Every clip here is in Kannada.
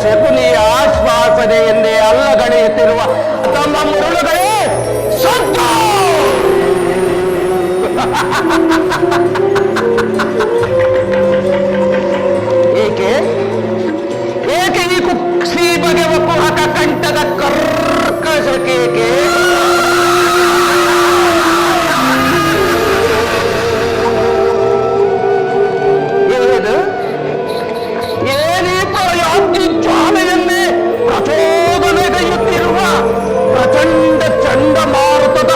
ಶಕುನಿಯ ಆಶ್ವಾಸನೆಯನ್ನೇ ಅಲ್ಲಗಳೆಯುತ್ತಿರುವ ತಮ್ಮ ಮುರುಳುಗಳೇ ಸತ್ತು! ಏಕೆ ಏಕೆ ಈ ಕುಕ್ಷಿ ಬಗೆವ ಕುಹಕ ಕಂಠದ ಕರ್ಕಶಕೇಕೆ? ಏನೀ ಪ್ರಯಾತಿ ಜ್ವಾಲೆಯನ್ನೇ ಪ್ರಚೋದನೆಗೈಯುತ್ತಿರುವ ಪ್ರಚಂಡ ಚಂಡಮಾರುತದ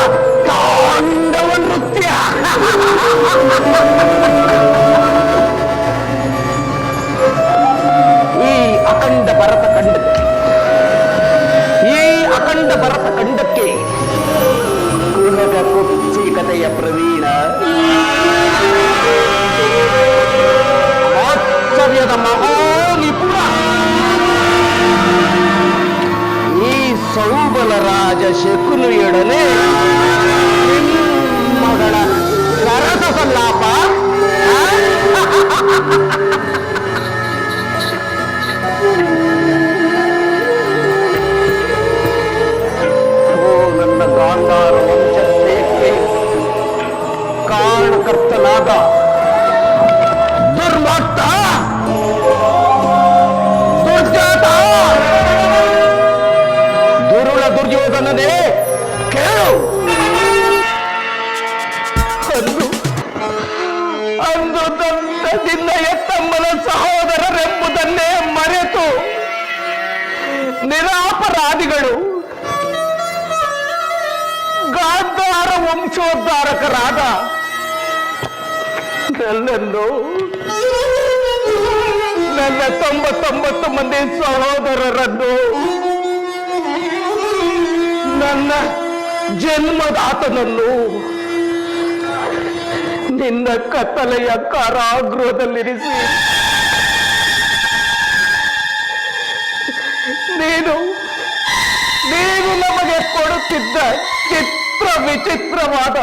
ತಾಂಡವ ನೃತ್ಯ. ಈ ಅಖಂಡ ಭರತ ಖಂಡಕ್ಕೆ ಕುಹಕ ಕುಕ್ಷಿ ಕಥೆಯ ಪ್ರವೀಣ ಆಶ್ಚರ್ಯದ ಮಹಾನಿಪುಣ ಈ ಸೌಬಲ ರಾಜ ಶಕುನಿಯೊಡನೆ ಮಗಳ ಸರಸ ಸಲ್ಲಾಪ. ನನ್ನ ಗಾಂಧಾರ ವಂಶಕ್ಕೆ ಕಾರಣಕರ್ತನಾದ ದುರ್ಮಾರ್ಗ ದುರ್ಜಾತ ದುರುಳ ದುರ್ಯೋಧನನೇ ಕೇಳು. ಅಂದು ನಿನ್ನ ಎತ್ತಮ್ಮನ ಸಹೋದರರೆಂಬುದನ್ನೇ ಮರೆತು ನಿರಾಪರಾಧಿಗಳು ಗಾಂಧಾರ ವಂಶೋದ್ಧಾರಕರಾದ ನನ್ನನ್ನು ನನ್ನ 99 ಮಂದಿ ಸಹೋದರರನ್ನು ನನ್ನ ಜನ್ಮದಾತನನ್ನು ನಿನ್ನ ಕತ್ತಲೆಯ ಕಾರಾಗೃಹದಲ್ಲಿರಿಸಿ ನೀನು ನಮಗೆ ಕೊಡುತ್ತಿದ್ದ ಚಿತ್ರ ವಿಚಿತ್ರವಾದ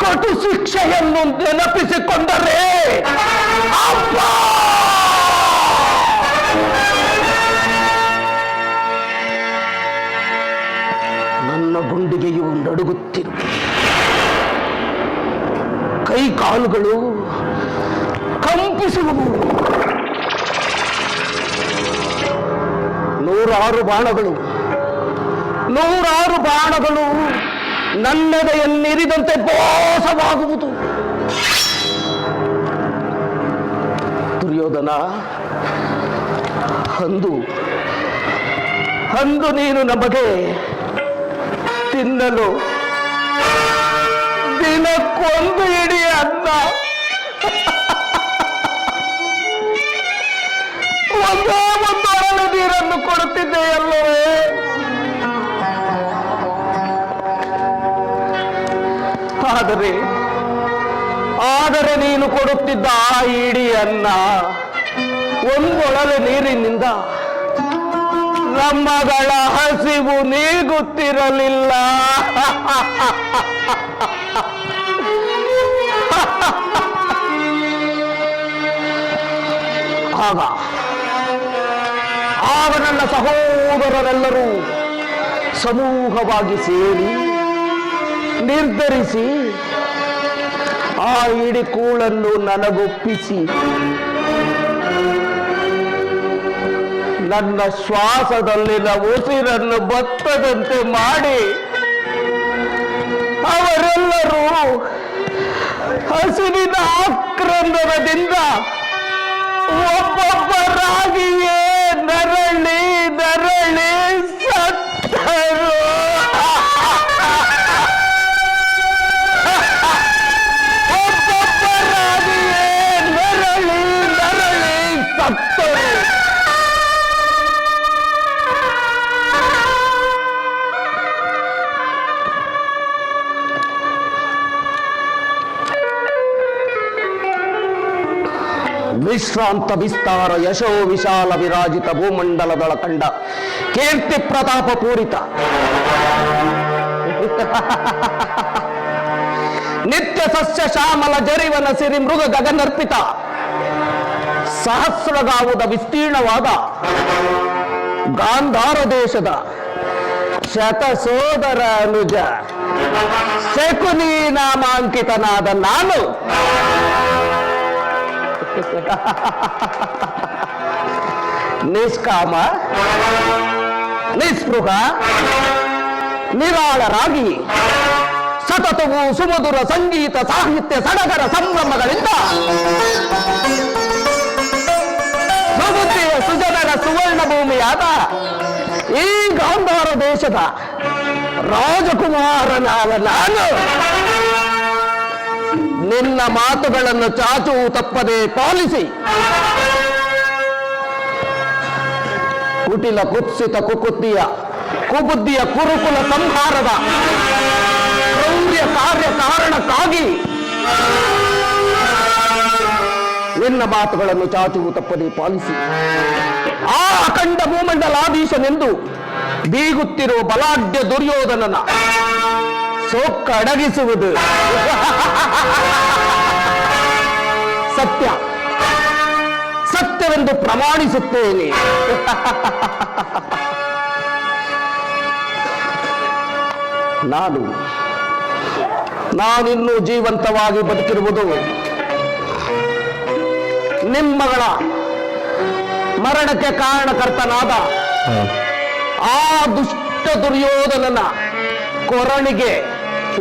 ಕಟು ಶಿಕ್ಷೆಯನ್ನು ನೆನಪಿಸಿಕೊಂಡರೆ ಅಪ್ಪ ನನ್ನ ಗುಂಡಿಗೆಯು ನಡುಗುತ್ತಿರುವ ಕೈ ಕಾಲುಗಳು ಕಂಪಿಸುವವು. ನೂರಾರು ಬಾಣಗಳು ನನ್ನೆದೆಯನ್ನಿರಿದಂತೆ ಮೋಸವಾಗುವುದು. ದುರ್ಯೋಧನ, ಅಂದು ನೀನು ನಮಗೆ ತಿನ್ನಲು ದಿನಕ್ಕೊಂದು ಇಡೀ ಅನ್ನ, ಒಂದೇ ಒಂದು ಅರಳು ನೀರನ್ನು ಕೊಡುತ್ತಿದ್ದೆಯಲ್ಲವೇ? ಆದರೆ ನೀನು ಕೊಡುತ್ತಿದ್ದ ಆ ಇಡೀ ಅನ್ನ ಒಂದೊಳಲೆ ನೀರಿನಿಂದ ನಮ್ಮಗಳ ಹಸಿವು ನೀಗುತ್ತಿರಲಿಲ್ಲ. ಆಗ ನನ್ನ ಸಹೋದರರೆಲ್ಲರೂ ಸಮೂಹವಾಗಿ ಸೇರಿ ನಿರ್ಧರಿಸಿ ಆ ಇಡೀ ಕೂಳನ್ನು ನನಗೊಪ್ಪಿಸಿ ನನ್ನ ಶ್ವಾಸದಲ್ಲಿನ ಉಸಿರನ್ನು ಬತ್ತದಂತೆ ಮಾಡಿ ಅವರೆಲ್ಲರೂ ಹಸಿವಿನ ಆಕ್ರಂದನದಿಂದ ಒಬ್ಬೊಬ್ಬರಾಗಿಯೇ ನರಳಿ ಸತ್ತರು. ಒಬ್ಬೊಬ್ಬರಾಗಿಯೇ ನರಳಿ ಸತ್ತರು. ವಿಶ್ರಾಂತ ವಿಸ್ತಾರ ಯಶೋ ವಿಶಾಲ ವಿರಾಜಿತ ಭೂಮಂಡಲದೊಳ ಕಂಡ ಕೀರ್ತಿ ಪ್ರತಾಪ ಪೂರಿತ ನಿತ್ಯ ಸಸ್ಯ ಶ್ಯಾಮಲ ಜರಿವನ ಸಿರಿ ಮೃಗ ಗಗನರ್ಪಿತ ಸಹಸ್ರಗಾವುದ ವಿಸ್ತೀರ್ಣವಾದ ಗಾಂಧಾರ ದೇಶದ ಶತಸೋದರ ಅನುಜ ಶಕುನಿ ನಾಮಾಂಕಿತನಾದ ನಾನು ನಿಷ್ಕಾಮ, ನಿಸ್ಪೃಹ, ನಿರಾಳರಾಗಿ ಸತತವು ಸುಮಧುರ ಸಂಗೀತ ಸಾಹಿತ್ಯ ಸಡಗರ ಸಂಭ್ರಮಗಳಿಂದ ಸುಬುದ್ಧಿಯ ಸುಜನರ ಸುವರ್ಣ ಭೂಮಿಯಾದ ಈ ಗಾಂಧಾರ ದೇಶದ ರಾಜಕುಮಾರನಾದ ನಾನು ನಿನ್ನ ಮಾತುಗಳನ್ನು ಚಾಚು ತಪ್ಪದೆ ಪಾಲಿಸಿ ಕುಟಿಲ ಕುತ್ಸಿತ ಕುಬುದ್ಧಿಯ ಕುರುಕುಲ ಸಂಹಾರದ ಕ್ರೌರ್ಯ ಕಾರ್ಯ ಕಾರಣಕ್ಕಾಗಿ ನಿನ್ನ ಮಾತುಗಳನ್ನು ಚಾಚು ತಪ್ಪದೆ ಪಾಲಿಸಿ ಆ ಅಖಂಡ ಭೂಮಂಡಲಾಧೀಶನೆಂದು ಬೀಗುತ್ತಿರುವ ಬಲಾಢ್ಯ ದುರ್ಯೋಧನನ ಸೊಕ್ಕಡಗಿಸುವುದು ಸತ್ಯವೆಂದು ಪ್ರಮಾಣಿಸುತ್ತೇನೆ. ನಾನಿನ್ನೂ ಜೀವಂತವಾಗಿ ಬದುಕಿರುವುದು ನಿಮ್ಮಗಳ ಮರಣಕ್ಕೆ ಕಾರಣಕರ್ತನಾದ ಆ ದುಷ್ಟ ದುರ್ಯೋಧನನ ಕೊರಳಿಗೆ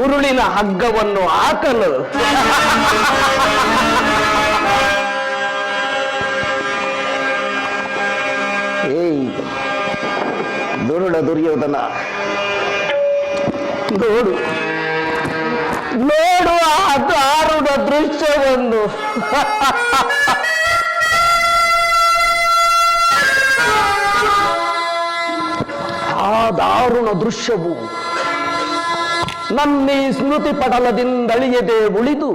ಉರುಳಿನ ಹಗ್ಗವನ್ನು ಹಾಕಲು. ಏಯ್ ದುರುಳ ದುರ್ಯೋಧನ, ನೋಡು ಆ ದಾರುಣ ದೃಶ್ಯವನ್ನು. ಆ ದಾರುಣ ದೃಶ್ಯವು ನನ್ನೀ ಸ್ಮೃತಿ ಪಟಲದಿಂದಳಿಯದೆ ಉಳಿದು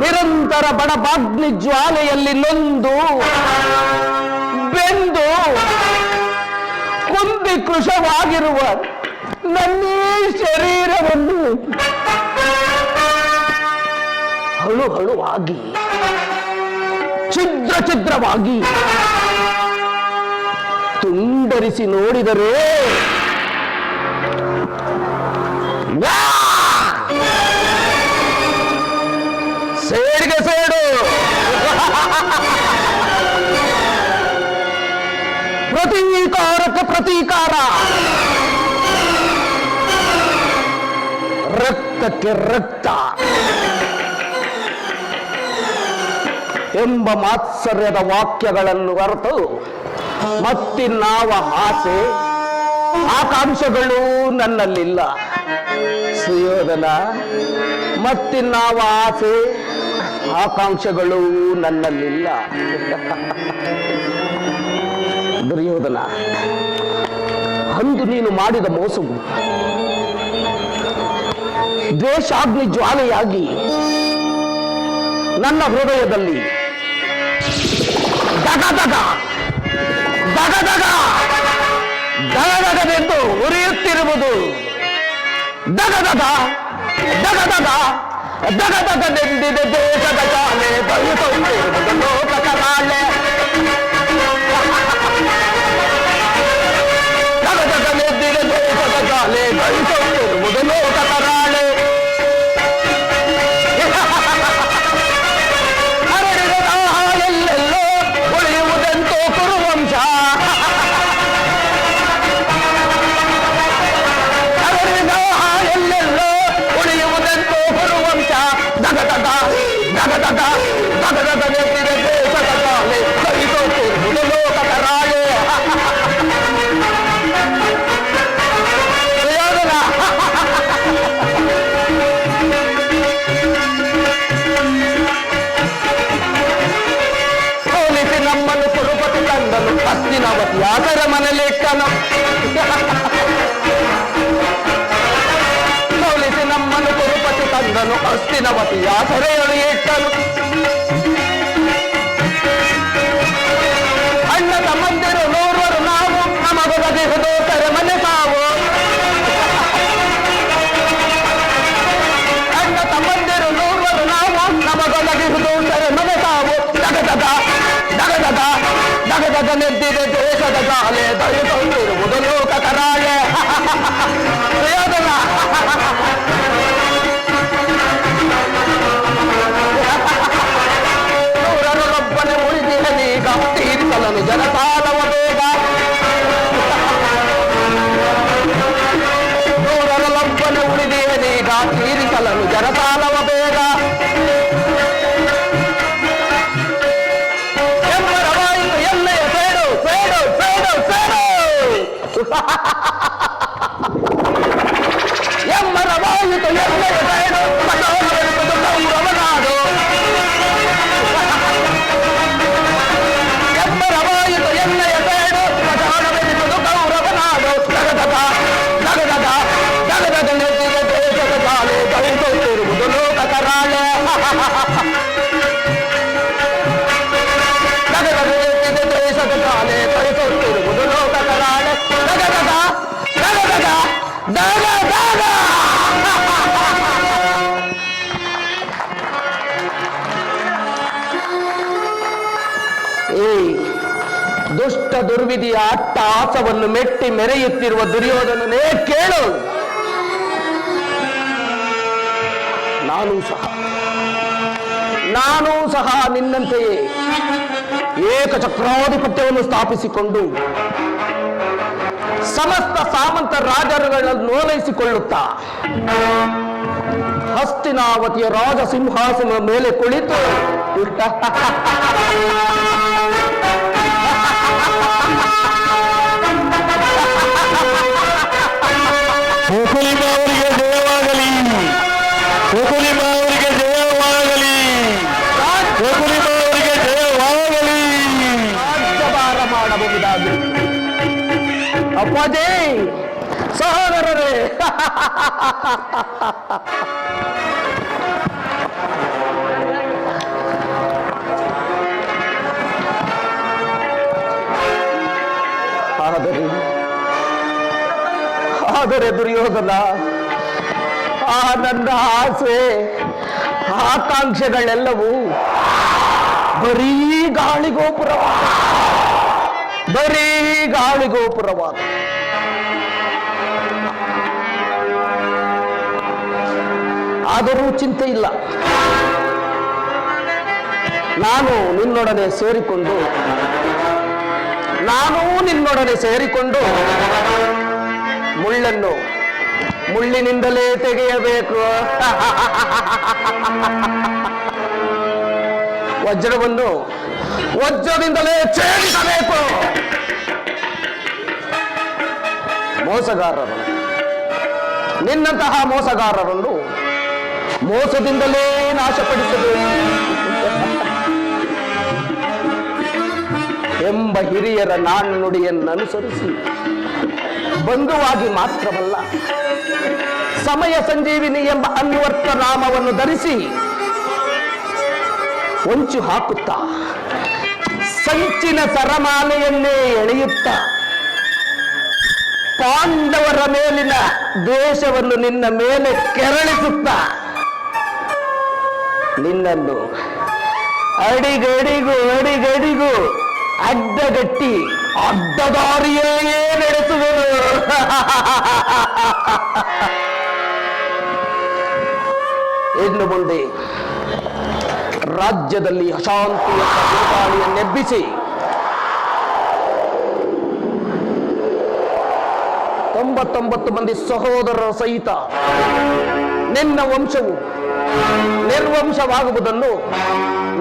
ನಿರಂತರ ಬಡಬಾಗ್ನಿ ಜ್ವಾಲೆಯಲ್ಲಿ ನೊಂದು ಬೆಂದು ಕುಂದಿ ಕೃಶವಾಗಿರುವ ನನ್ನೀ ಶರೀರವನ್ನು ಹಳುವಾಗಿ ಛಿದ್ರವಾಗಿ ತುಂಡರಿಸಿ ನೋಡಿದರೆ ಸೇಡಿಗೆ ಸೇಡು, ಪ್ರತೀಕಾರಕ್ಕೆ ಪ್ರತೀಕಾರ, ರಕ್ತಕ್ಕೆ ರಕ್ತ ಎಂಬ ಮಾತ್ಸರ್ಯದ ವಾಕ್ಯಗಳನ್ನು ಅರ್ಥ ಮತ್ತಿನ್ನಾವ ಆಸೆ ಆಕಾಂಕ್ಷೆಗಳು ನನ್ನಲ್ಲಿಲ್ಲ ಸುಯೋಧನ. ಮತ್ತಿನ್ನಾವ ಆಸೆ ಆಕಾಂಕ್ಷೆಗಳು ನನ್ನಲ್ಲಿಲ್ಲ. ದುರ್ಯೋಧನ, ಅಂದು ನೀನು ಮಾಡಿದ ಮೋಸವು ದ್ವೇಷಾಗ್ನಿ ಜ್ವಾಲೆಯಾಗಿ ನನ್ನ ಹೃದಯದಲ್ಲಿ ದಗದಗದೆಂದು ಉರಿಯುತ್ತಿರುವುದು. ದಗದಗದೆಂದಿದೆ ದೇಶದ ಕಾಲೆ ಬಯಸುತ್ತಿರುವುದು ಲೋಕದ ಕಾಲೆ. ದಗದಗದೆಂದಿದೆ ದೇಶದ ಕಾಲೆ ಬಯಸುತ್ತಿರುವುದು ಲೋಕದ ರಾಳೆ. ಎಲ್ಲೆಲ್ಲೋ ಉಳಿಯುವುದೆಂತೋ ಕುರುವಂಶ. ಎಲ್ಲೆಲ್ಲೋ ಉಳಿಯುವುದೆಂತೋ ಕುರುವಂಶ. ದಗದಗದೆಂದಿದೆ ದೇಶದ ಕಾಲೆ ಬಯಸುತ್ತಿರುವುದು ಲೋಕದ ರಾಳೆ. ಸೋಲಿಸಿ ನಮ್ಮನ್ನು ಕುರುಪತಿ ತಂದನು ಹಸ್ತಿನಾವತಿ ಆದರ ಮನೆಲೆಕ್ಕನು. ಸೋಲಿಸಿ ನಮ್ಮನ್ನು ಕುರುಪತಿ ತಂದನು ಹಸ್ತಿನವತಿಯ ಸೆರೆಯೊಳು ಇಟ್ಟನು. ಅಣ್ಣ ತಮ್ಮಂದಿರು ನೋರುವರು ನಾವು ನಮಗೊದಗಿಹುದು ಸೆರೆಮನೆ ಸಾವು. ಅಣ್ಣ ತಮ್ಮಂದಿರು ನೋರುವರು ನಾವು ನಮಗೊದಗಿಹುದು ದಗದಗನೆದ್ದಿದೆ ದೇಶದ ಗಾಲೆ ದಯಿಸುತ್ತಿರುವುದು ಲೋಕ ಕರಾಳೆ. ಸುಯೋಧನ ನೂರರೊಬ್ಬನೇ ಉಳಿದಿರಲೀಗ ತೀರಿಸಲನು ಜನಸಾಲವ ಬೇಗ. ನೂರರೊಬ್ಬನೇ ಉಳಿದಿರಲೀಗ ತೀರಿಸಲನು ಜನಸಾಲವ ಬೇಗ. ಎಮ್ಮರವಾಯಿತು ಎಣ್ಣೆಯ ಸೇಡು ಸೇಡು ಸೇಡು ಸೇಡು. ಎಮ್ಮರವಾಯಿತು ಎಣ್ಣೆಯ ಸೇಡು ಗೌರವನಾಡು. ಎಮ್ಮರವಾಯಿತು ಎಣ್ಣೆಯ ಸೇಡು ಪ್ರಧಾನವೆನಿಸುವುದು ಗೌರವನಾಡು. ಜಗದಗ ಜಗದಗ ಜಗದಗ ನೆತ್ತಿಗೆ ದೇಶದ ಗಾಲೆ ದಯಿಸುತ್ತಿರುವುದು ಲೋಕ ಕರಾಳೆ. ಜಗದಗ ನೆತ್ತಿಗೆ ದೇಶದ ಗಾಲೆ ದಯಿಸುತ್ತಿರುವುದು ಲೋಕ ಕರಾಳೆ. ಜಗದಗ ಜಗದಗ ಜಗದಗ. ದುಷ್ಟ ದುರ್ವಿಧಿಯ ಅಟ್ಟಹಾಸವನ್ನು ಮೆಟ್ಟಿ ಮೆರೆಯುತ್ತಿರುವ ದುರ್ಯೋಧನನೇ ಕೇಳು. ನಾನೂ ಸಹ ನಿನ್ನಂತೆಯೇ ಏಕಚಕ್ರಾಧಿಪತ್ಯವನ್ನು ಸ್ಥಾಪಿಸಿಕೊಂಡು ಸಮಸ್ತ ಸಾಮಂತ ರಾಜರುಗಳನ್ನು ಓಲೈಸಿಕೊಳ್ಳುತ್ತಾ ಹಸ್ತಿನಾವತಿಯ ರಾಜ ಸಿಂಹಾಸನದ ಮೇಲೆ ಕುಳಿತು ಅವರಿಗೆ ಜಯವಾಗಲಿ, ಅವರಿಗೆ ಜಯವಾಗಲಿ, ಅವರಿಗೆ ಜಯವಾಗಲಿ. ರಾಜ್ಯಭಾರ ಮಾಡಬಹುದಾಗಿ ಅಪ್ಪಾಜಿ ಸಹೋದರರೇ. ಆದರೆ ದುರ್ಯೋಧನ, ಆ ನನ್ನ ಆಸೆ ಆಕಾಂಕ್ಷೆಗಳೆಲ್ಲವೂ ಬರೀ ಗಾಳಿಗೋಪುರವಾದ, ಬರೀ ಗಾಳಿಗೋಪುರವಾದ. ಆದರೂ ಚಿಂತೆ ಇಲ್ಲ, ನಾನು ನಿನ್ನೊಡನೆ ಸೇರಿಕೊಂಡು ಮುಳ್ಳನ್ನು ಮುಳ್ಳಿನಿಂದಲೇ ತೆಗೆಯಬೇಕು, ವಜ್ರವನ್ನು ವಜ್ರದಿಂದಲೇ ಛೇದಿಸಬೇಕು. ನಿನ್ನಂತಹ ಮೋಸಗಾರರನ್ನು ಮೋಸದಿಂದಲೇ ನಾಶಪಡಿಸಬೇಕು ಎಂಬ ಹಿರಿಯರ ನಾಣ್ಣುಡಿಯನ್ನು ಅನುಸರಿಸಿ ಬಂಧುವಾಗಿ ಮಾತ್ರವಲ್ಲ, ಸಮಯ ಸಂಜೀವಿನಿ ಎಂಬ ಅನ್ವರ್ಥ ನಾಮವನ್ನು ಧರಿಸಿ ಹೊಂಚು ಹಾಕುತ್ತಾ ಸಂಚಿನ ಸರಮಾಲೆಯನ್ನೇ ಎಳೆಯುತ್ತಾ ಪಾಂಡವರ ಮೇಲಿನ ದ್ವೇಷವನ್ನು ನಿನ್ನ ಮೇಲೆ ಕೆರಳಿಸುತ್ತಾ ನಿನ್ನನ್ನು ಅಡಿಗಡಿಗೂ ಅಡ್ಡಗಟ್ಟಿ ಅಡ್ಡದಾರಿಯೇ ನಡೆಸುವರು. ಇನ್ನು ಮುಂದೆ ರಾಜ್ಯದಲ್ಲಿ ಅಶಾಂತಿಯ ಗಾಳಿಯನ್ನೆಬ್ಬಿಸಿ 99 ಮಂದಿ ಸಹೋದರರ ಸಹಿತ ನಿನ್ನ ವಂಶವು ನಿರ್ವಂಶವಾಗುವುದನ್ನು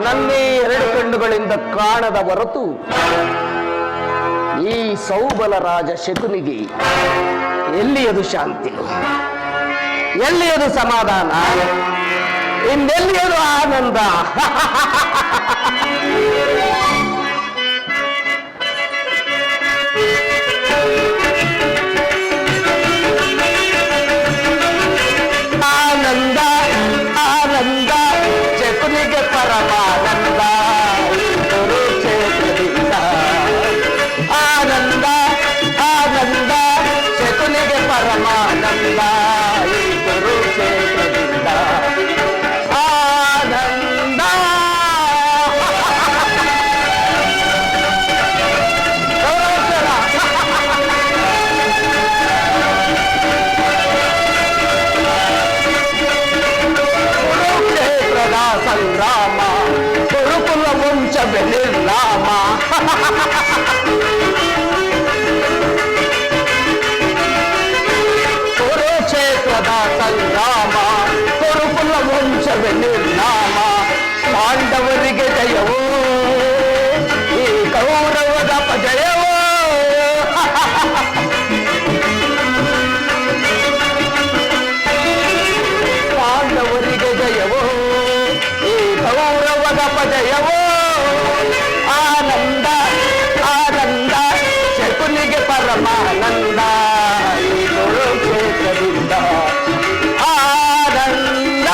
ನನ್ನೇ 2 ಕಣ್ಣುಗಳಿಂದ ಕಾಣದ ಹೊರತು ಈ ಸೌಬಲ ರಾಜ ಶಕುನಿಗೆ ಎಲ್ಲಿಯದು ಶಾಂತಿ, ಎಲ್ಲಿಯದು ಸಮಾಧಾನ, ಇನ್ನೆಲ್ಲಿಯದು ಆನಂದ? ಆನಂದ ಆನಂದ ಶಕುನಿಗೆ ಪರಮಾನಂದ ಕುರುಕ್ಷೇತ್ರದಿಂದ. ಆನಂದ ಆನಂದ ಶಕುನಿಗೆ ಪರಮಾನಂದ ಕುರುಕ್ಷೇತ್ರದಿಂದ. ಆನಂದ ಜಯವೇ ನಿರ್ನಾಮ ಪಾಂಡವರಿಗೆ ಜಯವೋ ಈ ಕೌರವದ ಪಜಯವೋ ಪಾಂಡವರಿಗೆ ಜಯವೋ ಈ ಕೌರವದ ಪಜಯವೋ ಆನಂದ ಆನಂದ ಶಕುನಿಗೆ ಪರಮಾನಂದ ಈ ಕುರುಕ್ಷೇತ್ರದಿಂದ ಆನಂದ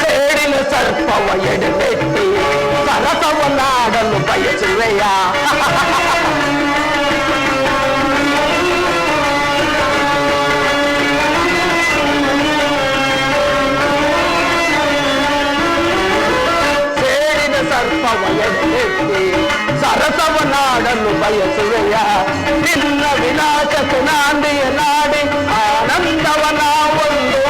ಸೇಡಿನ ಸರ್ಪವ ಎಡೆಮೆಟ್ಟಿ ಸರಸವನ್ನಾಡಲು ಬಯಸುವೆಯ ಸೇಡಿನ ಸರ್ಪವ ಎಡೆಮೆಟ್ಟಿ ಸರಸವನ್ನಾಡಲು ಬಯಸುವೆಯ ನಿನ್ನ ವಿನಾಶಕ್ಕೆ ನಾಂದಿಯ ನಾಡಿ ಆನಂದವನ ಒಂದು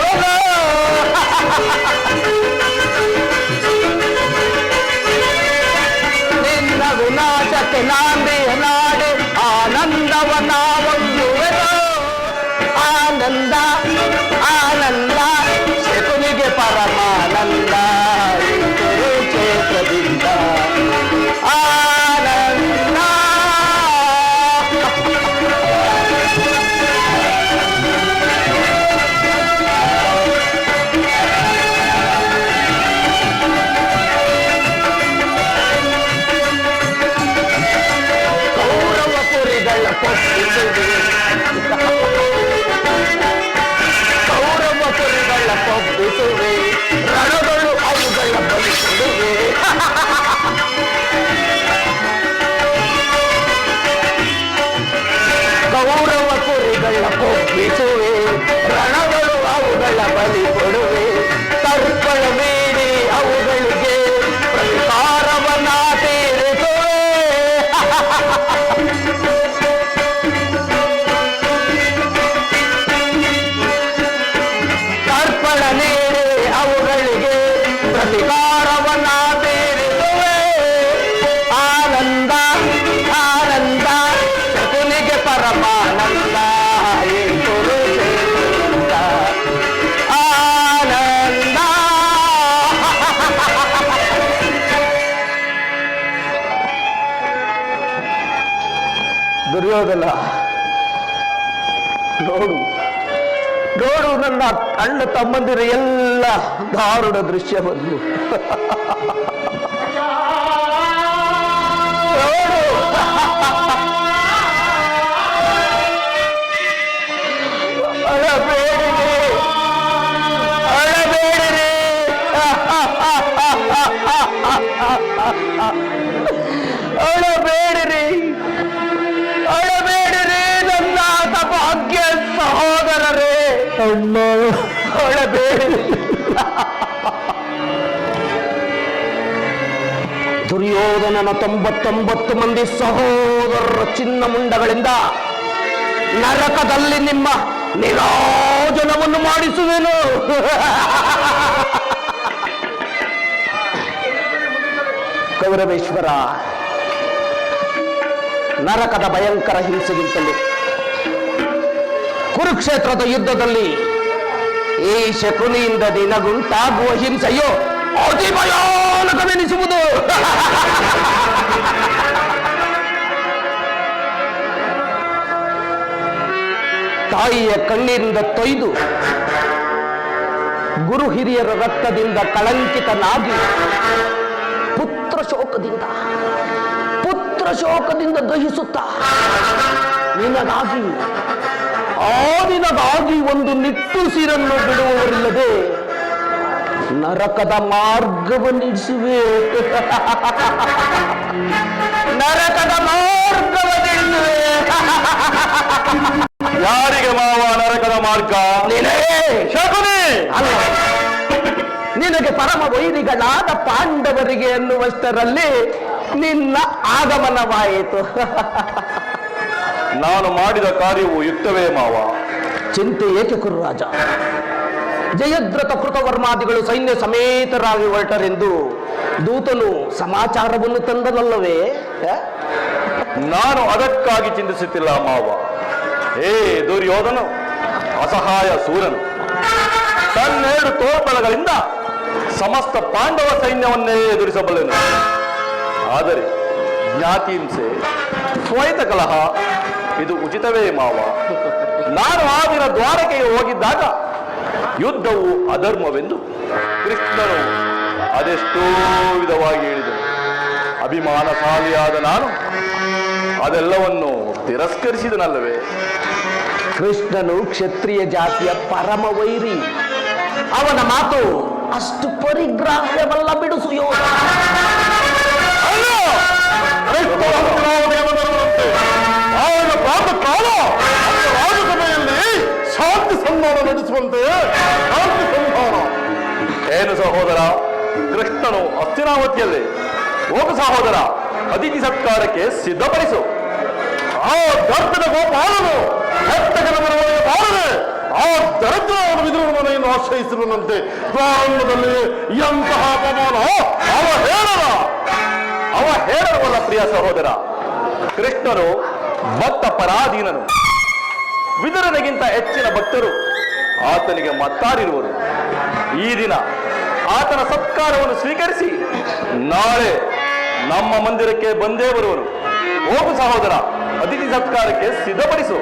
ನಿನ್ನ ವಿನಾಶಕ್ಕೆ ನಾಂದಿಯ ನಾಡಿ ಆನಂದವನ ಒಂದು ಆನಂದ ಆನಂದ ಶಕುನಿಗೆ ಪರಮಾನಂದ ಈ ಕುರುಕ್ಷೇತ್ರದಿಂದ ಆನಂದ ಕೌರವ ಕುರಿಗಳ ಕೊಪ್ಪಿಸುವೆ ಕೌರವ ಕುರಿಗಳ ಕೊಪ್ಪಿಸುವೆ ರಣಗಳು ಅವುಗಳ ಬಲಿಸುವೆ ಕೌರವ ಕುರಿಗಳ ಕೊಪ್ಪಿಸುವೆ ರಣಗಳು ಅವುಗಳ ಬಲಿ ಕೊಡುವೆ ತರ್ಪಣ ಬೇಡಿ ಅವುಗಳಿಗೆ ಪ್ರತಿಕಾರವನ್ನ ತೀರಿಸುವೆ ತರ್ಪಣ ನೀಡಿ ಅವುಗಳಿಗೆ ಪ್ರತಿಕಾರವನ್ನ ತೀರಿಸುವೆ ಆನಂದ ಆನಂದ ಶಕುನಿಗೆ ಪರಮಾನಂದ ಈ ಕುರುಕ್ಷೇತ್ರದಿಂದ ಆನಂದ ದುರ್ಯೋಧನ ನೋಡು ನೋಡು ನನ್ನ ಅಣ್ಣ ತಮ್ಮಂದಿರ ಎಲ್ಲ ದಾರುಣ ದೃಶ್ಯವನ್ನು ನೋಡು ಅಳಬೇಡಿರಿ ಅಳಬೇಡಿರಿ ಅಳಬೇಡಿರಿ ಅಳಬೇಡಿರಿ ನನ್ನ ಭಾಗ್ಯ ಸಹೋದರರೇ ಅಣ್ಣ ಅಳಬೇಡಿರಿ ದುರ್ಯೋಧನನ 99 ಮಂದಿ ಸಹೋದರರ ಚಿನ್ನ ಮುಂಡಗಳಿಂದ ನರಕದಲ್ಲಿ ನಿಮ್ಮ ನಿರಾಜನವನ್ನು ಮಾಡಿಸುವೆನು ಕೌರವೇಶ್ವರ ನರಕದ ಭಯಂಕರ ಹಿಂಸೆಗಿಂತಲೂ ಕುರುಕ್ಷೇತ್ರದ ಯುದ್ಧದಲ್ಲಿ ಈ ಶಕುನಿಯಿಂದ ನಿನಗುಂಟಾಗುವ ಹಿಂಸೆಯು ಅತಿ ಭಯಾನಕವೆನಿಸುವುದು ತಾಯಿಯ ಕಣ್ಣೀರಿಂದ ತೊಯ್ದು ಗುರು ಹಿರಿಯರ ರಕ್ತದಿಂದ ಕಳಂಕಿತನಾಗಿ ಪುತ್ರ ಶೋಕದಿಂದ ದಹಿಸುತ್ತಾ ನಿನಗಾಗಿ ಒಂದು ನಿಟ್ಟುಸಿರನ್ನು ಬಿಡುವವರಿಲ್ಲದೆ ನರಕದ ಮಾರ್ಗವನ್ನಿಡಿಸುವೆ ನರಕದ ಮಾರ್ಗವನ್ನಿಡಿಸುವೆ ಯಾರಿಗೆ ಮಾವ ನರಕದ ಮಾರ್ಗ? ನೀನೇ ಶಕುನಿ ಅಲ್ಲ, ನಿನಗೆ ಪರಮ ವೈರಿಗಳಾದ ಪಾಂಡವರಿಗೆ ಎನ್ನುವಷ್ಟರಲ್ಲಿ ನಿನ್ನ ಆಗಮನವಾಯಿತು. ನಾನು ಮಾಡಿದ ಕಾರ್ಯವು ಯುಕ್ತವೇ ಮಾವ? ಚಿಂತೆ ಏಕೆ ಕುರುರಾಜ? ಜಯದ್ರಥ ಕೃತವರ್ಮಾದಿಗಳು ಸೈನ್ಯ ಸಮೇತರಾಗಿ ಹೊರಟರೆಂದು ದೂತನು ಸಮಾಚಾರವನ್ನು ತಂದನಲ್ಲವೇ? ನಾನು ಅದಕ್ಕಾಗಿ ಚಿಂತಿಸುತ್ತಿಲ್ಲ ಮಾವ. ದುರ್ಯೋಧನು ಅಸಹಾಯ ಸೂರನು ತನ್ನೆರಡು ತೋಳ್ಬಲಗಳಿಂದ ಸಮಸ್ತ ಪಾಂಡವ ಸೈನ್ಯವನ್ನೇ ಎದುರಿಸಬಲ್ಲನು. ಆದರೆ ಜ್ಞಾತಿ ಹಿಂಸೆ, ಶ್ವೇತ ಕಲಹ ಇದು ಉಚಿತವೇ ಮಾವ? ನಾನು ಆ ದಿನ ದ್ವಾರಕೆಗೆ ಹೋಗಿದ್ದಾಗ ಯುದ್ಧವು ಅಧರ್ಮವೆಂದು ಕೃಷ್ಣನು ಅದೆಷ್ಟೋ ವಿಧವಾಗಿ ಹೇಳಿದನು. ಅಭಿಮಾನಶಾಲಿಯಾದ ನಾನು ಅದೆಲ್ಲವನ್ನು ತಿರಸ್ಕರಿಸಿದನಲ್ಲವೇ? ಕೃಷ್ಣನು ಕ್ಷತ್ರಿಯ ಜಾತಿಯ ಪರಮ ವೈರಿ. ಅವನ ಮಾತು ಅಷ್ಟು ಪರಿಗ್ರಾಹ್ಯವಲ್ಲ ಬಿಡು ಸುಯೋಧನ. ರಾಜಸಭೆಯಲ್ಲಿ ಶಾಂತಿ ಸನ್ಮಾನ ನಡೆಸುವಂತೆ ಶಾಂತಿ ಸನ್ಮಾನ ಏನು ಸಹೋದರ? ಕೃಷ್ಣನು ಹಸ್ತಿನಾವತಿಯಲ್ಲಿ ಹೋಗು ಸಹೋದರ, ಅತಿಥಿ ಸತ್ಕಾರಕ್ಕೆ ಸಿದ್ಧಪಡಿಸು. ಆ ದರ್ಪದ ಗೋಪಾಲನು ಹೆತ್ತಗನ ಮನವೊಳಗೆ ಬಾರದೆ ಆ ದರಿದ್ರವನ್ನು ವಿದುರನ ಮನೆಯನ್ನು ಆಶ್ರಯಿಸಿರುವಂತೆ ಪ್ರಾರಂಭದಲ್ಲಿ ಎಂತಹ ಅಪಮಾನ! ಅವ ಹೇಳವಲ್ಲ ಪ್ರಿಯ ಸಹೋದರ. ಕೃಷ್ಣನು ಭಕ್ತ ಪರಾಧೀನನು. ವಿದುರನಿಗಿಂತ ಹೆಚ್ಚಿನ ಭಕ್ತರು ಆತನಿಗೆ ಮತ್ತಾರಿರುವರು. ಈ ದಿನ ಆತನ ಸತ್ಕಾರವನ್ನು ಸ್ವೀಕರಿಸಿ ನಾಳೆ ನಮ್ಮ ಮಂದಿರಕ್ಕೆ ಬಂದೇ ಬರುವರು. ಹೋಗು ಸಹೋದರ, ಅತಿಥಿ ಸತ್ಕಾರಕ್ಕೆ ಸಿದ್ಧಪಡಿಸು.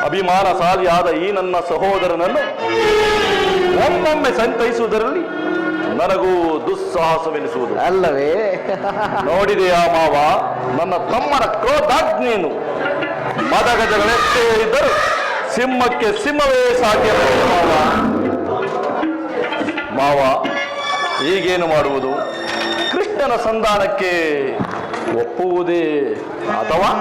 ಅಭಿಮಾನಶಾಲಿಯಾದ ಈ ನನ್ನ ಸಹೋದರನನ್ನು ಒಮ್ಮೊಮ್ಮೆ ಸಂತೈಸುವುದರಲ್ಲಿ ನನಗೂ ದುಸ್ಸಾಹಸವೆನಿಸುವುದು ಅಲ್ಲವೇ? ನೋಡಿದೆಯಾ ಮಾವ, ನನ್ನ ತಮ್ಮನ ಕ್ರೋಧಾಗ್ನಿಯನ್ನು. ಮದಗಜಗಳೆಷ್ಟೇ ಇದ್ದರೂ ಸಿಂಹಕ್ಕೆ ಸಿಂಹವೇ ಸಾಧ್ಯ ಮಾವ. ಈಗೇನು ಮಾಡುವುದು? ಕೃಷ್ಣನ ಸಂಧಾನಕ್ಕೆ ಒಪ್ಪುವುದೇ ಅಥವಾ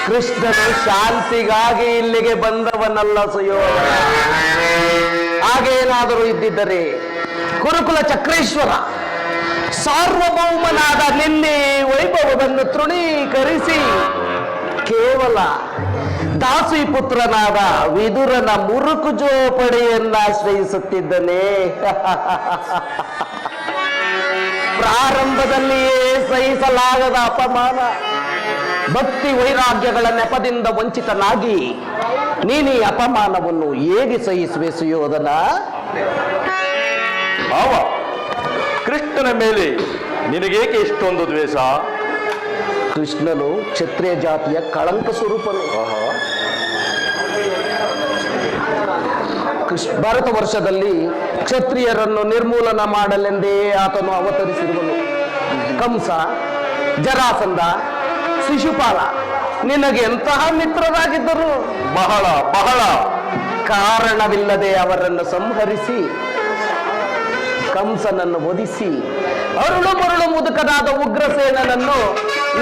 ಕೃಷ್ಣನು ಶಾಂತಿಗಾಗಿ ಇಲ್ಲಿಗೆ ಬಂದವನಲ್ಲ ಸುಯೋಧನ. ಹಾಗೇನಾದರೂ ಇದ್ದಿದ್ದರೆ ಕುರುಕುಲ ಚಕ್ರೇಶ್ವರ ಸಾರ್ವಭೌಮನಾದ ನಿನ್ನೆ ವೈಭವವನ್ನು ತೃಣೀಕರಿಸಿ ಕೇವಲ ದಾಸಿ ಪುತ್ರನಾದ ವಿದುರನ ಮುರುಕು ಜೋಪಡಿಯನ್ನಾಶ್ರಯಿಸುತ್ತಿದ್ದನೇ. ಪ್ರಾರಂಭದಲ್ಲಿಯೇ ಸಹಿಸಲಾಗದ ಅಪಮಾನ, ಭಕ್ತಿ ವೈರಾಗ್ಯಗಳ ನೆಪದಿಂದ ವಂಚಿತನಾಗಿ ನೀನೀ ಅಪಮಾನವನ್ನು ಹೇಗೆ ಸಹಿಸುವೆ ಸುಯೋಧನ? ಕೃಷ್ಣನ ಮೇಲೆ ನಿನಗೇಕೆ ಇಷ್ಟೊಂದು ದ್ವೇಷ? ಕೃಷ್ಣನು ಕ್ಷತ್ರಿಯ ಜಾತಿಯ ಕಳಂಕ ಸ್ವರೂಪನು. ಭಾರತ ವರ್ಷದಲ್ಲಿ ಕ್ಷತ್ರಿಯರನ್ನು ನಿರ್ಮೂಲನ ಮಾಡಲೆಂದೇ ಆತನು ಅವತರಿಸಿರುವನು. ಕಂಸ, ಜರಾಸಂಧ, ಶಿಶುಪಾಲ ನಿನಗೆ ಎಂತಹ ಮಿತ್ರರಾಗಿದ್ದರು? ಬಹಳ ಬಹಳ ಕಾರಣವಿಲ್ಲದೆ ಅವರನ್ನು ಸಂಹರಿಸಿ ಕಂಸನನ್ನು ವಧಿಸಿ ಅರುಳು ಮರುಳು ಮುದುಕನಾದ ಉಗ್ರಸೇನನನ್ನು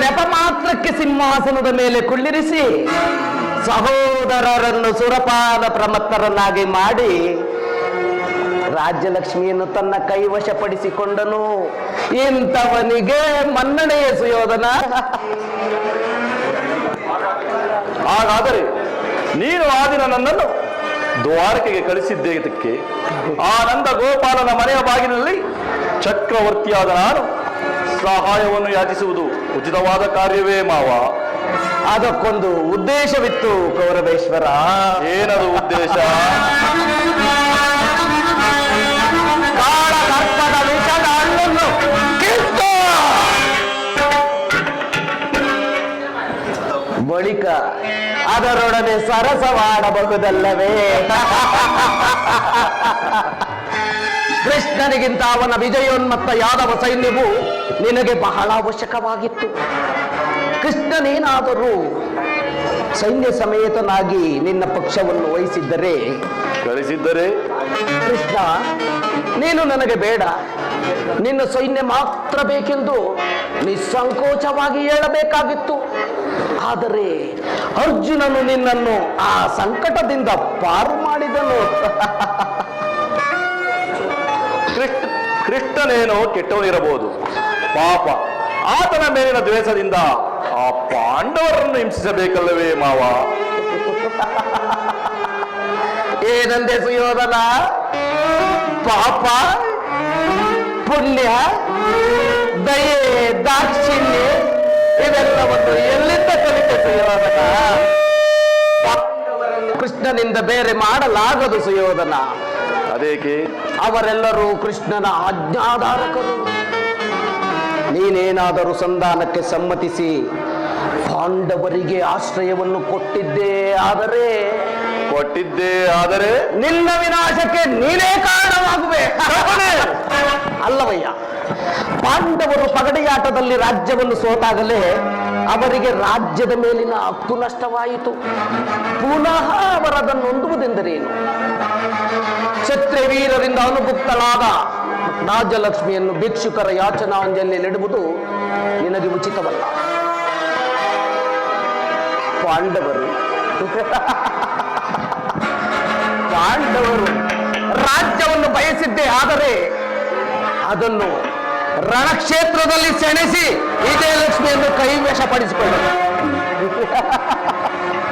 ನೆಪ ಮಾತ್ರಕ್ಕೆ ಸಿಂಹಾಸನದ ಮೇಲೆ ಕುಳ್ಳಿರಿಸಿ ಸಹೋದರರನ್ನು ಸುರಪಾನ ಪ್ರಮತ್ತರನ್ನಾಗಿ ಮಾಡಿ ರಾಜ್ಯಲಕ್ಷ್ಮಿಯನ್ನು ತನ್ನ ಕೈವಶಪಡಿಸಿಕೊಂಡನು. ಇಂಥವನಿಗೆ ಮನ್ನಣೆಯ ಸುಯೋಧನ. ಹಾಗಾದರೆ ನೀನು ಆ ದಿನ ನನ್ನನ್ನು ದ್ವಾರಕೆಗೆ ಕಳಿಸಿದ್ದೇದಕ್ಕೆ ಆ ನಂದ ಗೋಪಾಲನ ಮನೆಯ ಬಾಗಿಲಲ್ಲಿ ಚಕ್ರವರ್ತಿಯಾದ ನಾನು ಸಹಾಯವನ್ನು ಯಾಚಿಸುವುದು ಉಚಿತವಾದ ಕಾರ್ಯವೇ ಮಾವ? ಅದಕ್ಕೊಂದು ಉದ್ದೇಶವಿತ್ತು ಕೌರವೇಶ್ವರ. ಏನದು ಉದ್ದೇಶ? ಕಾಳಗರ್ಭದ ವಿಷದ ಹಣ್ಣನ್ನು ಕಿತ್ತು ಬಳಿಕ ಅದರೊಡನೆ ಸರಸವಾಡಬಹುದಲ್ಲವೇ? ಕೃಷ್ಣನಿಗಿಂತ ಅವನ ವಿಜಯೋನ್ಮತ್ತ ಯಾದವ ಸೈನ್ಯವು ನಿನಗೆ ಬಹಳ ಅವಶ್ಯಕವಾಗಿತ್ತು. ಕೃಷ್ಣನೇನಾದರೂ ಸೈನ್ಯ ಸಮೇತನಾಗಿ ನಿನ್ನ ಪಕ್ಷವನ್ನು ವಹಿಸಿದ್ದರೆ ಕಳಿಸಿದ್ದರೆ ಕೃಷ್ಣ, ನೀನು ನನಗೆ ಬೇಡ, ನಿನ್ನ ಸೈನ್ಯ ಮಾತ್ರ ಬೇಕೆಂದು ನಿಸ್ಸಂಕೋಚವಾಗಿ ಹೇಳಬೇಕಾಗಿತ್ತು. ಆದರೆ ಅರ್ಜುನನು ನಿನ್ನನ್ನು ಆ ಸಂಕಟದಿಂದ ಪಾರು ಮಾಡಿದನು. ಕೃಷ್ಣನೇನೋ ಕೆಟ್ಟವನಿರಬಹುದು, ಪಾಪ ಆತನ ಮೇಲಿನ ದ್ವೇಷದಿಂದ ಆ ಪಾಂಡವರನ್ನು ಹಿಂಸಿಸಬೇಕಲ್ಲವೇ ಮಾವ? ಏನಂದೆ ಸುಯೋಧನ? ಪಾಪ, ಪುಣ್ಯ, ದಯೆ, ದಾಕ್ಷಿಣ್ಯ ಇವೆಲ್ಲವನ್ನು ಎಲ್ಲಿಂದ ಕಲಿತೆ ಸುಯೋಧನ? ಕೃಷ್ಣನಿಂದ ಬೇರೆ ಮಾಡಲಾಗದು ಸುಯೋಧನ. ಅದೇಕೆ? ಅವರೆಲ್ಲರೂ ಕೃಷ್ಣನ ಆಜ್ಞಾಧಾರಕರು. ನೀನೇನಾದರೂ ಸಂಧಾನಕ್ಕೆ ಸಮ್ಮತಿಸಿ ಪಾಂಡವರಿಗೆ ಆಶ್ರಯವನ್ನು ಕೊಟ್ಟಿದ್ದೇ ಆದರೆ ನಿನ್ನ ವಿನಾಶಕ್ಕೆ ನೀನೇ ಕಾರಣವಾಗುವೆ. ಅಲ್ಲವಯ್ಯ, ಪಾಂಡವರು ಪಗಡೆಯಾಟದಲ್ಲಿ ರಾಜ್ಯವನ್ನು ಸೋತಾಗಲೇ ಅವರಿಗೆ ರಾಜ್ಯದ ಮೇಲಿನ ಹಕ್ಕು ನಷ್ಟವಾಯಿತು. ಪುನಃ ಅವರದನ್ನು ಹೊಂದುವುದೆಂದರೇನು? ಕ್ಷತ್ರಿಯ ವೀರರಿಂದ ಅನುಭುಕ್ತಳಾದ ರಾಜಲಕ್ಷ್ಮಿಯನ್ನು ಭಿಕ್ಷುಕರ ಯಾಚನಾಂಜಲಿಯಲ್ಲಿಡುವುದು ನಿನಗೆ ಉಚಿತವಲ್ಲ. ಪಾಂಡವರು ರಾಜ್ಯವನ್ನು ಬಯಸಿದ್ದೇ ಆದರೆ ಅದನ್ನು ರಣಕ್ಷೇತ್ರದಲ್ಲಿ ಸೆಣಸಿ ಇದೇ ಲಕ್ಷ್ಮಿಯನ್ನು ಕೈವಶಪಡಿಸಿಕೊಳ್ಳಲು.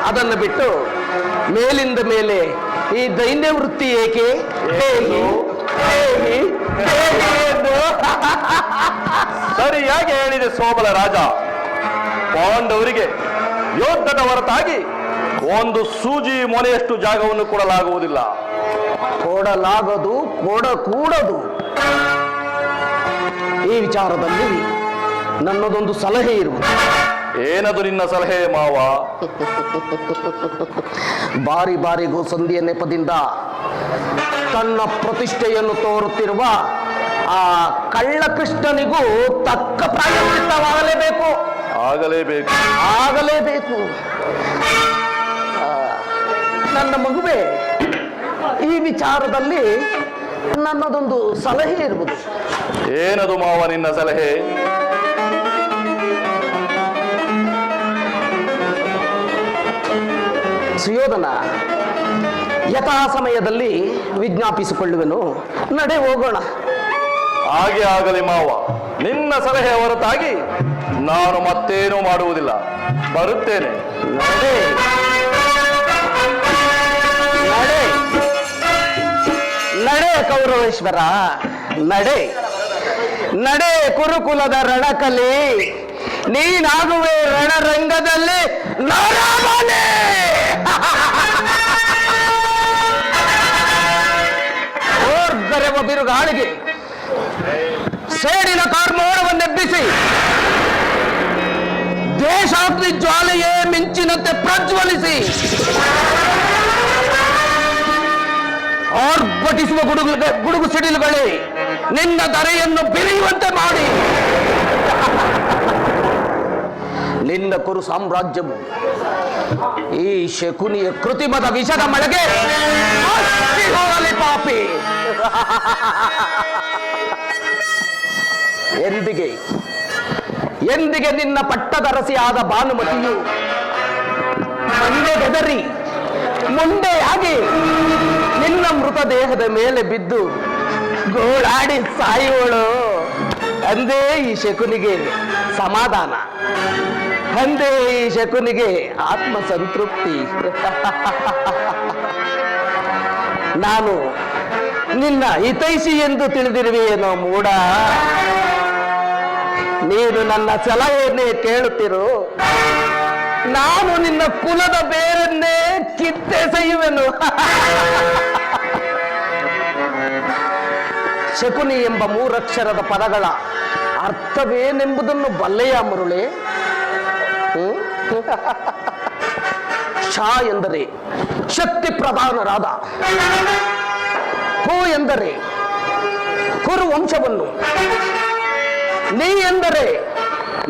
ಅದನ್ನು ಬಿಟ್ಟು ಮೇಲಿಂದ ಮೇಲೆ ಈ ದೈನ್ಯ ವೃತ್ತಿ ಏಕೆ? ಸರಿಯಾಗಿ ಹೇಳಿದೆ ಸೋಬಲ ರಾಜ. ಪಾಂಡವರಿಗೆ ಯೋಧದ ಹೊರತಾಗಿ ಒಂದು ಸೂಜಿ ಮೊನೆಯಷ್ಟು ಜಾಗವನ್ನು ಕೊಡಲಾಗುವುದಿಲ್ಲ. ಕೊಡಲಾಗದು, ಕೊಡಕೂಡದು. ಈ ವಿಚಾರದಲ್ಲಿ ನನ್ನದೊಂದು ಸಲಹೆ ಇರುವುದು. ಏನದು ನಿನ್ನ ಸಲಹೆ ಮಾವ? ಬಾರಿ ಬಾರಿಗೂ ಸಂಧಿಯ ನೆಪದಿಂದ ತನ್ನ ಪ್ರತಿಷ್ಠೆಯನ್ನು ತೋರುತ್ತಿರುವ ಆ ಕಳ್ಳ ಕೃಷ್ಣನಿಗೂ ತಕ್ಕ ಪ್ರಾಯಶ್ಚಿತ್ತವಾಗಲೇಬೇಕು. ಆಗಲೇಬೇಕು. ನನ್ನ ಮಗುವೆ, ಈ ವಿಚಾರದಲ್ಲಿ ನನ್ನದೊಂದು ಸಲಹೆ ಇರುವುದು. ಏನದು ಮಾವ ನಿನ್ನ ಸಲಹೆ? ಸುಯೋಧನ, ಯಥಾ ಸಮಯದಲ್ಲಿ ವಿಜ್ಞಾಪಿಸಿಕೊಳ್ಳುವೆನು. ನಡೆ ಹೋಗೋಣ. ಹಾಗೆ ಆಗಲಿ ಮಾವ. ನಿನ್ನ ಸಲಹೆ ಹೊರತಾಗಿ ನಾನು ಮತ್ತೇನೂ ಮಾಡುವುದಿಲ್ಲ. ಬರುತ್ತೇನೆ. ನಡೆ ನಡೆ ನಡೆ ಕೌರವೇಶ್ವರ, ನಡೆ ನಡೆ. ಕುರುಕುಲದ ರಣಕಲಿ ನೀನಾಗುವೆ ರಣರಂಗದಲ್ಲಿ ನರಬಲಿ. ಓರ್ಗರೆವ ಬಿರುಗಾಳಿಗೆ ಸೇಡಿನ ಕಾರ್ಮೋಡವನ್ನೆಬ್ಬಿಸಿ ದೇಶಾಗ್ನಿ ಜ್ವಾಲೆಯೇ ಮಿಂಚಿನಂತೆ ಪ್ರಜ್ವಲಿಸಿ ಆರ್ಭಟಿಸುವ ಗುಡುಗು ಸಿಡಿಲುಗಳೇ ನಿನ್ನ ಧರೆಯನ್ನು ಬಿರಿಯುವಂತೆ ಮಾಡಿ ನಿನ್ನ ಕುರು ಸಾಮ್ರಾಜ್ಯವು ಈ ಶಕುನಿಯ ಕೃತಿಮದ ವಿಷದ ಮಳೆಗೆ ಹೋಗಲಿ ಪಾಪಿ. ಎಂದಿಗೆ ನಿನ್ನ ಪಟ್ಟದರಸಿಯಾದ ಭಾನುಮತಿಯು ಮುಂದೆ ಬೆದರಿ ಮುಂದೆಯಾಗಿ ನಿನ್ನ ಮೃತದೇಹದ ಮೇಲೆ ಬಿದ್ದು ಗೋಳಾಡಿ ಸಾಯುವಳು. ಅಂದೇ ಈ ಶಕುನಿಗೆ ಸಮಾಧಾನ, ಅಂದೇ ಈ ಶಕುನಿಗೆ ಆತ್ಮ ಸಂತೃಪ್ತಿ. ನಾನು ನಿನ್ನ ಹಿತೈಷಿ ಎಂದು ತಿಳಿದಿರುವೆಯೇನೋ ಮೂಡ. ನೀನು ನನ್ನ ಸಲಹೆಯನ್ನೇ ಕೇಳುತ್ತಿರು. ನಾನು ನಿನ್ನ ಕುಲದ ಬೇರನ್ನೇ ಕಿತ್ತೆಸೆಯುವೆನು. ಶಕುನಿ ಎಂಬ ಮೂರಕ್ಷರದ ಪದಗಳ ಅರ್ಥವೇನೆಂಬುದನ್ನು ಬಲ್ಲೆಯ ಮರುಳೆ? ಶ ಎಂದರೆ ಶಕ್ತಿ ಪ್ರಧಾನರಾದ, ಹೂ ಎಂದರೆ ಕುರು ವಂಶವನ್ನು, ನೀ ಎಂದರೆ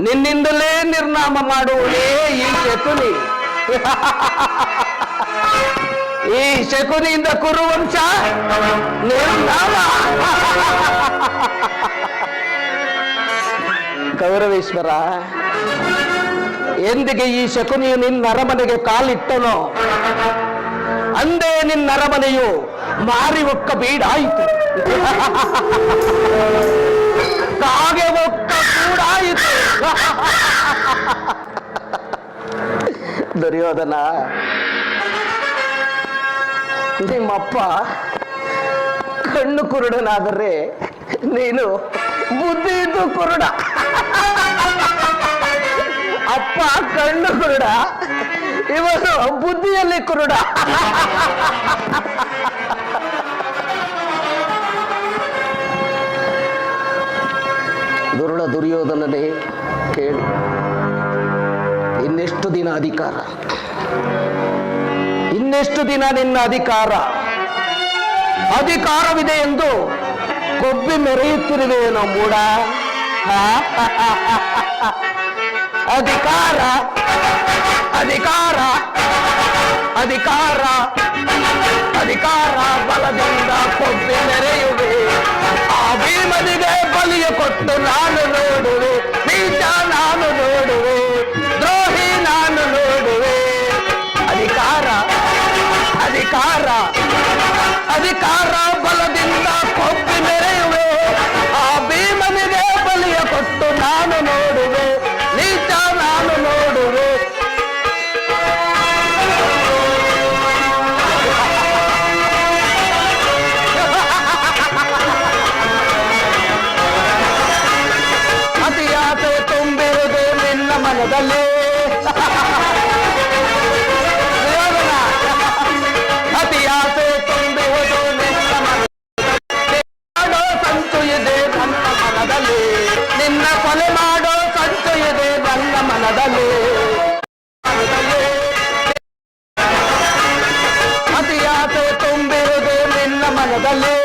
ನಿನ್ನಿಂದಲೇ ನಿರ್ನಾಮ ಮಾಡುವುದೇ ಈ ಶಕುನಿ. ಈ ಶಕುನಿಯಿಂದ ಕುರುವಂಶ ನಿರ್ನಾಮ. ಕೌರವೇಶ್ವರ, ಎಂದಿಗೆ ಈ ಶಕುನಿಯು ನಿನ್ನ ಅರಮನೆಗೆ ಕಾಲಿಟ್ಟನೋ ಅಂದೇ ನಿನ್ನ ಅರಮನೆಯು ಮಾರಿ ಒಕ್ಕ ಬೀಡಾಯಿತು, ಕಾಗೆ ಒಕ್ಕ ಕೂಡಾಯಿತು. ದುರ್ಯೋಧನ, ನಿಮ್ಮಪ್ಪ ಕಣ್ಣು ಕುರುಡನಾದರೆ ನೀನು ಬುದ್ಧಿ ಇದ್ದು ಕುರುಡ. ಅಪ್ಪ ಕಣ್ಣು ಕುರುಡ, ಇವನು ಬುದ್ಧಿಯಲ್ಲಿ ಕುರುಡ. ದುರುಳ ದುರ್ಯೋಧನನೇ, ಕೇಳಿ, ಇನ್ನೆಷ್ಟು ದಿನ ಅಧಿಕಾರ, ಇನ್ನೆಷ್ಟು ದಿನ ನಿನ್ನ ಅಧಿಕಾರವಿದೆ ಎಂದು ಕೊಬ್ಬಿ ಮೆರೆಯುತ್ತಿರುವೆಯೇನೋ ಮೂಡ. ಅಧಿಕಾರ ಅಧಿಕಾರ ಅಧಿಕಾರ ಅಧಿಕಾರ ಬಲದಿಂದ ಕೊಬ್ಬಿ ಮೆರೆಯುವೆ. ಆ ಭೀಮನಿಗೆ ಬಲಿಯ ಕೊಟ್ಟು ನಾನು ನೋಡುವೆ, ನೀಚ ನಾನು ನೋಡುವೆ, ದ್ರೋಹಿ ನಾನು ನೋಡುವೆ. ಅಧಿಕಾರ ಅಧಿಕಾರ ಅಧಿಕಾರ ಬಲದಿಂದ ಕೊಬ್ಬಿ ಮೆರೆಯುವೆ. ಆ ಭೀಮನಿಗೆ ಬಲಿಯ ಕೊಟ್ಟು ನಾನು ನೋಡುವೆ, ನೀಚ ನಾನು ನೋಡುವೆ. ಅತಿಯಾಸೆ ತುಂಬಿರುವುದು ನಿನ್ನ ಮನದಲ್ಲಿ, ಅತಿಯಾಸೆ ತುಂಬುವುದು ನಿನ್ನ ಮನದಲ್ಲಿ. ಮಾಡೋ ಸಂಚು ಇದೆ ನನ್ನ ಮನದಲ್ಲಿ, ನಿನ್ನ ಕೊಲೆ ಮಾಡೋ ಸಂಚು ಇದೆ ನನ್ನ ಮನದಲ್ಲಿ. ಅತಿಯಾಸೆ ತುಂಬಿರುವುದು ನಿನ್ನ ಮನದಲ್ಲಿ,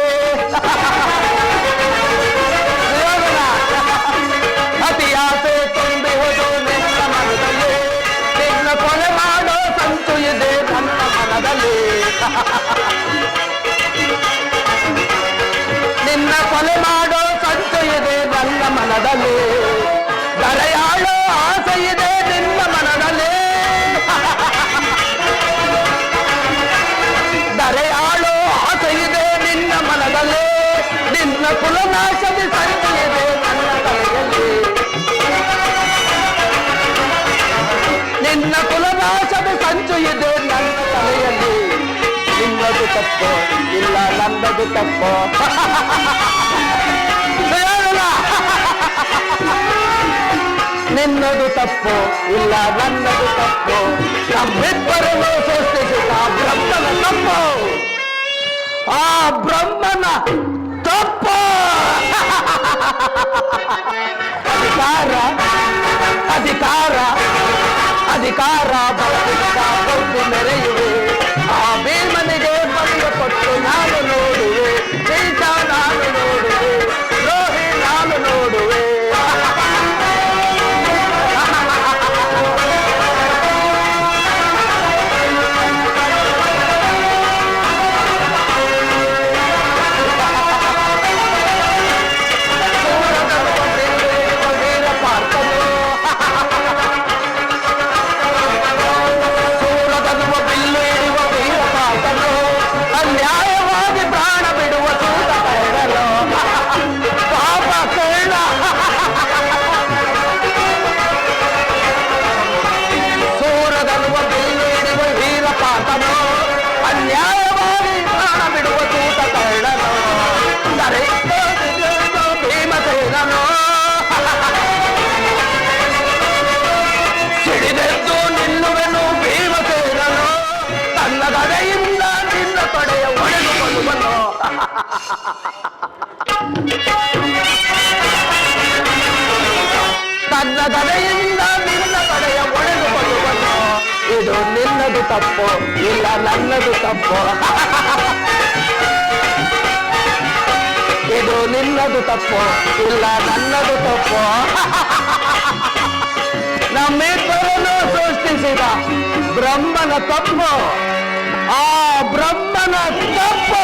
ಅತಿಯಾಸೆ ತುಂಬಿರುವುದು ನಿನ್ನ ಮನದಲ್ಲಿ. ನಿನ್ನ ಕೊಲೆ ಮಾಡೋ ಸಂಚು ಇದೆ ನನ್ನ ಮನದಲ್ಲಿ, ನಿನ್ನ ಕೊಲೆ ಮಾಡೋ ಸಂಚು ಇದೆ ನನ್ನ ಮನದಲ್ಲಿ. ದರೆಯಾಳೋ ಆಸೆ ಇದೆ ನಿನ್ನ ಮನದಲ್ಲಿ, ದರೆಯಾಳೋ ಆಸೆ ಇದೆ ನಿನ್ನ ಮನದಲ್ಲಿ. ನಿನ್ನ ಕುಲನಾಶದ ಸಂಚು ಇದೆ ನನ್ನ ತಲೆಯಲ್ಲಿ, ನಿನ್ನ ಕುಲನಾಶದ ಸಂಚು ಇದೆ ನನ್ನ ತಲೆಯಲ್ಲಿ. ನಿನ್ನದು ತಪ್ಪು ಇಲ್ಲ ನನ್ನದು ತಪ್ಪು. ನಿನ್ನದು ತಪ್ಪು ಇಲ್ಲ ನನ್ನದು ತಪ್ಪು, ನಮ್ಮಿಬ್ಬರನ್ನು ಸೃಷ್ಟಿಸಿದ ಬ್ರಹ್ಮನ ತಪ್ಪು, ಆ ಬ್ರಹ್ಮನ ತಪ್ಪು. ಅಧಿಕಾರ ಅಧಿಕಾರ ಅಧಿಕಾರ ಬಲದಿಂದ ಕೊಟ್ಟು ಮೆರೆಯುವೆ. ಆ ಭೀಮನಿಗೆ ಬಲಿಯ ಕೊಟ್ಟು ನಾನು ನೋಡುವೆ, ನೀಚ ನಾನು ನೋಡುವೆ, ದ್ರೋಹಿ ನಾನು ನೋಡುವೆ. ಅನ್ಯಾಯವಾಗಿ ಪ್ರಾಣ ಬಿಡುವ ಸೂತ ಕೈರಲು ಪಾಪ ಕರ್ಣ. ಸೂರದಲ್ವ ಬಿಲ್ಲು ಹಿಡಿಯುವ ವೀರ ಪಾತನು, ಅನ್ಯಾಯವಾಗಿ ಪ್ರಾಣ ಬಿಡುವ ಸೂತ ಕರ್ಣನು. ಭೀಮಸೇನನು ಸಿಡಿದೆದ್ದು ನಿಲ್ಲುವೆನು ಭೀಮಸೇನನು. ತನ್ನ ಗದೆಯಿಂದ ನಿನ್ನ ತೊಡೆಯ ಒಡೆದುಕೊಳ್ಳುವನು. ತನ್ನ ಗದೆಯಿಂದ ನಿನ್ನ ತೊಡೆಯ ಒಡೆದುಕೊಳ್ಳುವನು. ಇದು ನಿನ್ನದು ತಪ್ಪು ನನ್ನದು ತಪ್ಪು. ಇದು ನಿನ್ನದು ತಪ್ಪು, ಇಲ್ಲ ನನ್ನದು ತಪ್ಪು. ನಮ್ಮಿಬ್ಬರನ್ನು ಸೃಷ್ಟಿಸಿದ ಬ್ರಹ್ಮನ ತಪ್ಪು, ಆ ಬ್ರಹ್ಮನ ತಪ್ಪು.